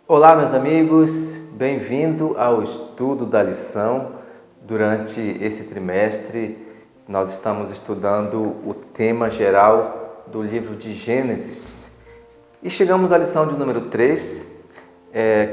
Olá, meus amigos, bem-vindo ao estudo da lição. Durante esse trimestre, nós estamos estudando o tema geral do livro de Gênesis. E chegamos à lição de número 3,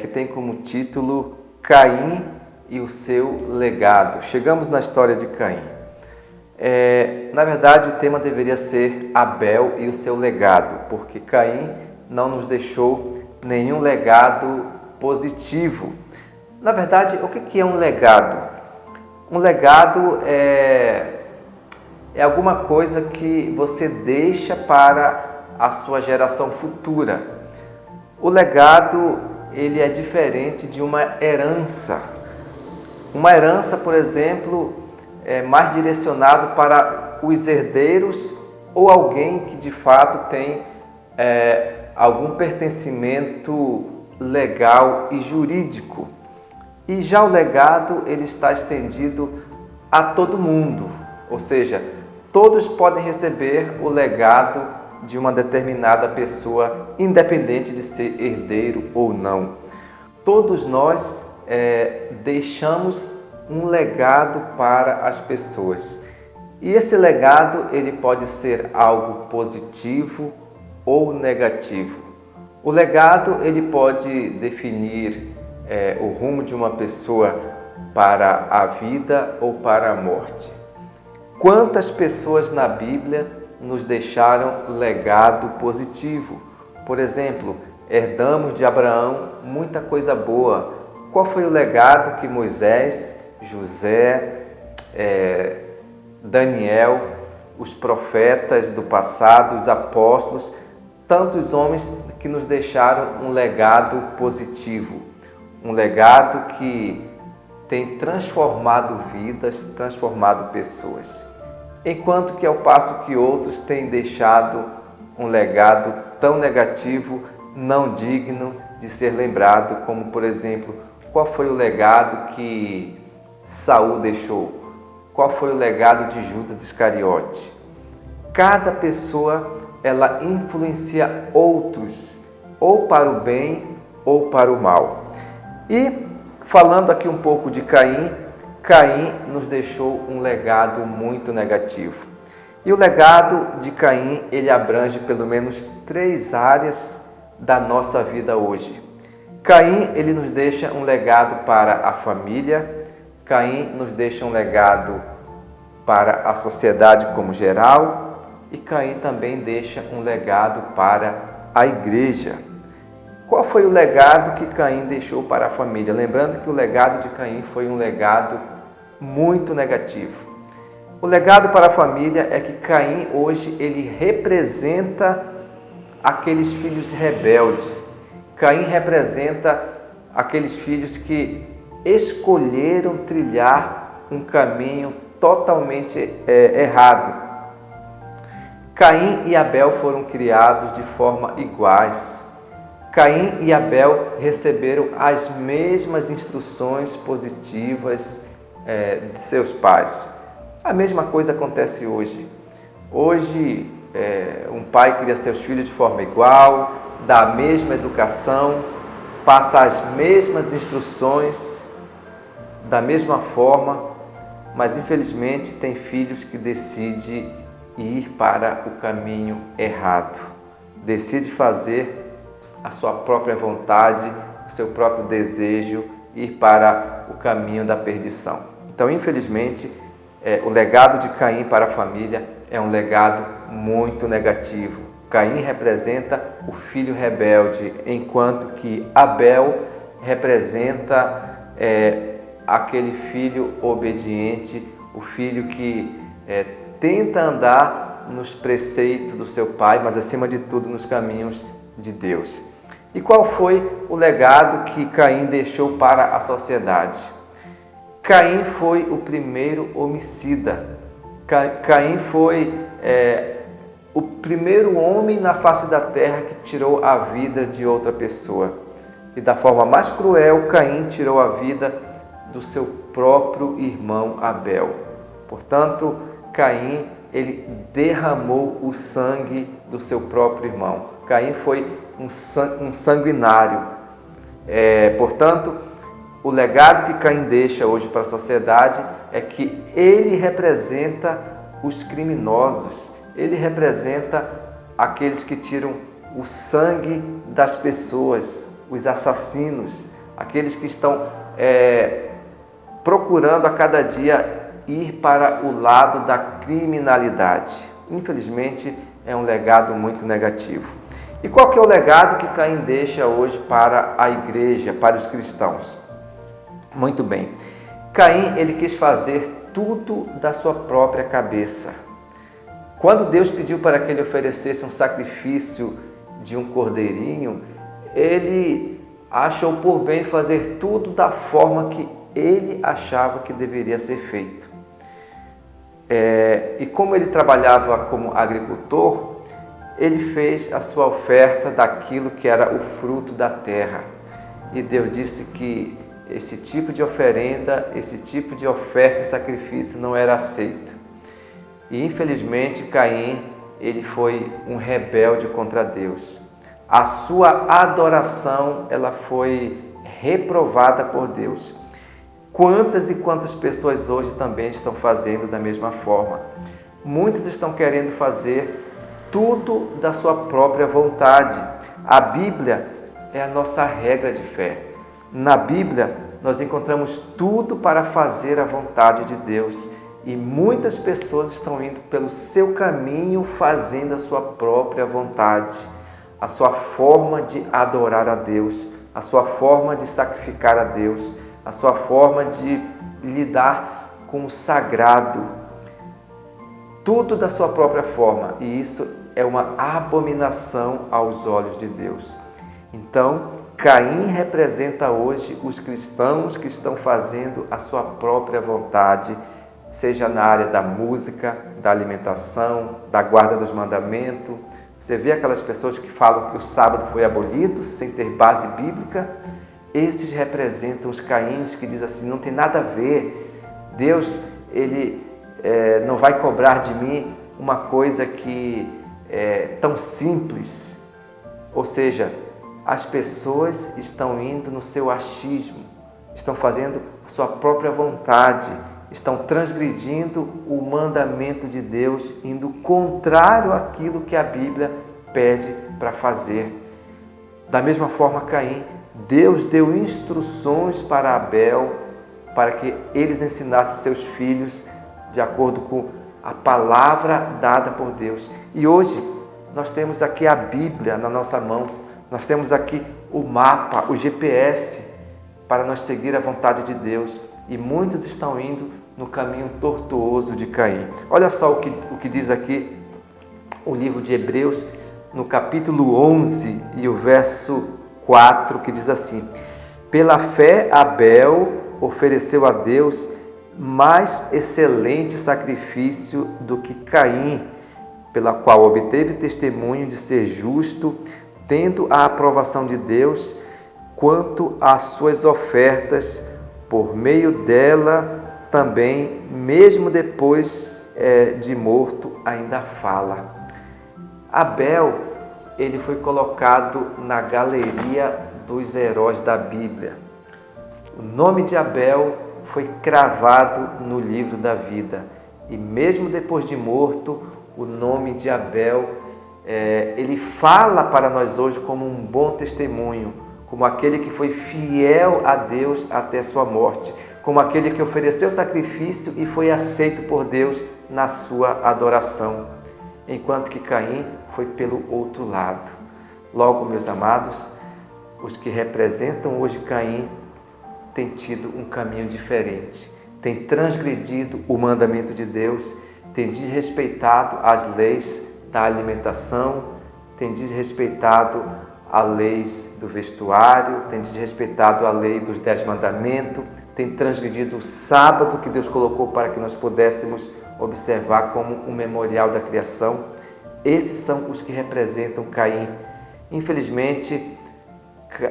que tem como título Caim e o seu legado. Chegamos na história de Caim. Na verdade, o tema deveria ser Abel e o seu legado, porque Caim não nos deixou nenhum legado positivo. Na verdade, o que é um legado? Um legado é alguma coisa que você deixa para a sua geração futura. O legado, ele é diferente de uma herança. Uma herança, por exemplo, é mais direcionado para os herdeiros ou alguém que de fato tem algum pertencimento legal e jurídico. E já o legado, ele está estendido a todo mundo, ou seja, todos podem receber o legado de uma determinada pessoa, independente de ser herdeiro ou não. Todos nós deixamos um legado para as pessoas. E esse legado, ele pode ser algo positivo ou negativo. O legado, ele pode definir o rumo de uma pessoa para a vida ou para a morte. Quantas pessoas na Bíblia nos deixaram legado positivo? Por exemplo, herdamos de Abraão muita coisa boa. Qual foi o legado que Moisés, José, Daniel, os profetas do passado, os apóstolos, tantos homens que nos deixaram um legado positivo, um legado que tem transformado vidas, transformado pessoas. Enquanto que ao passo que outros têm deixado um legado tão negativo, não digno de ser lembrado, como por exemplo, qual foi o legado que Saul deixou? Qual foi o legado de Judas Iscariote? Cada pessoa, ela influencia outros, ou para o bem ou para o mal. E falando aqui um pouco de Caim, Caim nos deixou um legado muito negativo. E o legado de Caim, ele abrange pelo menos 3 áreas da nossa vida hoje. Caim, ele nos deixa um legado para a família, Caim nos deixa um legado para a sociedade como geral, e Caim também deixa um legado para a igreja. Qual foi o legado que Caim deixou para a família? Lembrando que o legado de Caim foi um legado muito negativo. O legado para a família é que Caim hoje ele representa aqueles filhos rebeldes. Caim representa aqueles filhos que escolheram trilhar um caminho totalmente errado. Caim e Abel foram criados de forma iguais. Caim e Abel receberam as mesmas instruções positivas de seus pais. A mesma coisa acontece hoje. Hoje, um pai cria seus filhos de forma igual, dá a mesma educação, passa as mesmas instruções da mesma forma, mas infelizmente tem filhos que decidem ir para o caminho errado, decide fazer a sua própria vontade, o seu próprio desejo, ir para o caminho da perdição. Então, infelizmente, o legado de Caim para a família é um legado muito negativo. Caim representa o filho rebelde, enquanto que Abel representa aquele filho obediente, o filho que tenta andar nos preceitos do seu pai, mas acima de tudo nos caminhos de Deus. E qual foi o legado que Caim deixou para a sociedade? Caim foi o primeiro homicida. Caim foi o primeiro homem na face da terra que tirou a vida de outra pessoa. E da forma mais cruel, Caim tirou a vida do seu próprio irmão Abel. Portanto, Caim, ele derramou o sangue do seu próprio irmão. Caim foi um sanguinário. Portanto, o legado que Caim deixa hoje para a sociedade é que ele representa os criminosos, ele representa aqueles que tiram o sangue das pessoas, os assassinos, aqueles que estão procurando a cada dia ir para o lado da criminalidade. Infelizmente, é um legado muito negativo. E qual que é o legado que Caim deixa hoje para a igreja, para os cristãos? Muito bem. Caim, ele quis fazer tudo da sua própria cabeça. Quando Deus pediu para que ele oferecesse um sacrifício de um cordeirinho, ele achou por bem fazer tudo da forma que ele achava que deveria ser feito. E como ele trabalhava como agricultor, ele fez a sua oferta daquilo que era o fruto da terra. E Deus disse que esse tipo de oferenda, esse tipo de oferta e sacrifício não era aceito. E infelizmente Caim, ele foi um rebelde contra Deus. A sua adoração, ela foi reprovada por Deus. Quantas e quantas pessoas hoje também estão fazendo da mesma forma? Muitos estão querendo fazer tudo da sua própria vontade. A Bíblia é a nossa regra de fé. Na Bíblia, nós encontramos tudo para fazer a vontade de Deus. E muitas pessoas estão indo pelo seu caminho, fazendo a sua própria vontade, a sua forma de adorar a Deus, a sua forma de sacrificar a Deus, a sua forma de lidar com o sagrado. Tudo da sua própria forma, e isso é uma abominação aos olhos de Deus. Então, Caim representa hoje os cristãos que estão fazendo a sua própria vontade, seja na área da música, da alimentação, da guarda dos mandamentos. Você vê aquelas pessoas que falam que o sábado foi abolido sem ter base bíblica? Esses representam os Caíns que dizem assim, não tem nada a ver. Deus, ele não vai cobrar de mim uma coisa que é tão simples. Ou seja, as pessoas estão indo no seu achismo, estão fazendo a sua própria vontade, estão transgredindo o mandamento de Deus, indo contrário àquilo que a Bíblia pede para fazer. Da mesma forma, Caim, Deus deu instruções para Abel, para que eles ensinassem seus filhos de acordo com a palavra dada por Deus. E hoje nós temos aqui a Bíblia na nossa mão, nós temos aqui o mapa, o GPS, para nós seguir a vontade de Deus. E muitos estão indo no caminho tortuoso de Caim. Olha só o que diz aqui o livro de Hebreus, no capítulo 11 e o verso 4, que diz assim: pela fé Abel ofereceu a Deus mais excelente sacrifício do que Caim, pela qual obteve testemunho de ser justo, tendo a aprovação de Deus quanto às suas ofertas. Por meio dela também, mesmo depois de morto, ainda fala. Abel, ele foi colocado na galeria dos heróis da Bíblia. O nome de Abel foi cravado no livro da vida. E mesmo depois de morto, o nome de Abel, ele fala para nós hoje como um bom testemunho, como aquele que foi fiel a Deus até sua morte, como aquele que ofereceu sacrifício e foi aceito por Deus na sua adoração, enquanto que Caim foi pelo outro lado. Logo, meus amados, os que representam hoje Caim têm tido um caminho diferente, têm transgredido o mandamento de Deus, têm desrespeitado as leis da alimentação, têm desrespeitado a lei do vestuário, tem desrespeitado a lei dos 10 mandamentos, tem transgredido o sábado que Deus colocou para que nós pudéssemos observar como um memorial da criação. Esses são os que representam Caim. Infelizmente,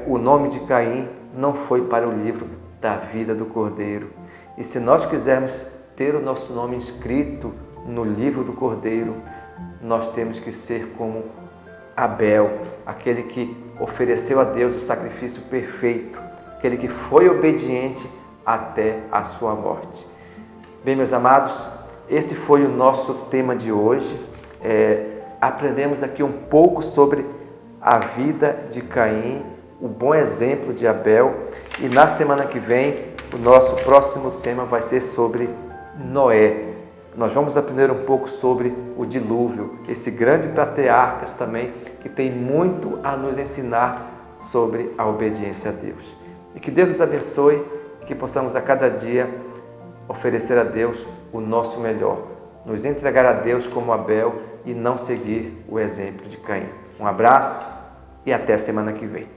o nome de Caim não foi para o livro da vida do Cordeiro. E se nós quisermos ter o nosso nome inscrito no livro do Cordeiro, nós temos que ser como Abel, aquele que ofereceu a Deus o sacrifício perfeito, aquele que foi obediente até a sua morte. Bem, meus amados, esse foi o nosso tema de hoje. Aprendemos aqui um pouco sobre a vida de Caim, o bom exemplo de Abel, e na semana que vem o nosso próximo tema vai ser sobre Noé. Nós vamos aprender um pouco sobre o dilúvio, esse grande patriarca também que tem muito a nos ensinar sobre a obediência a Deus. E que Deus nos abençoe e que possamos a cada dia oferecer a Deus o nosso melhor, nos entregar a Deus como Abel e não seguir o exemplo de Caim. Um abraço e até a semana que vem.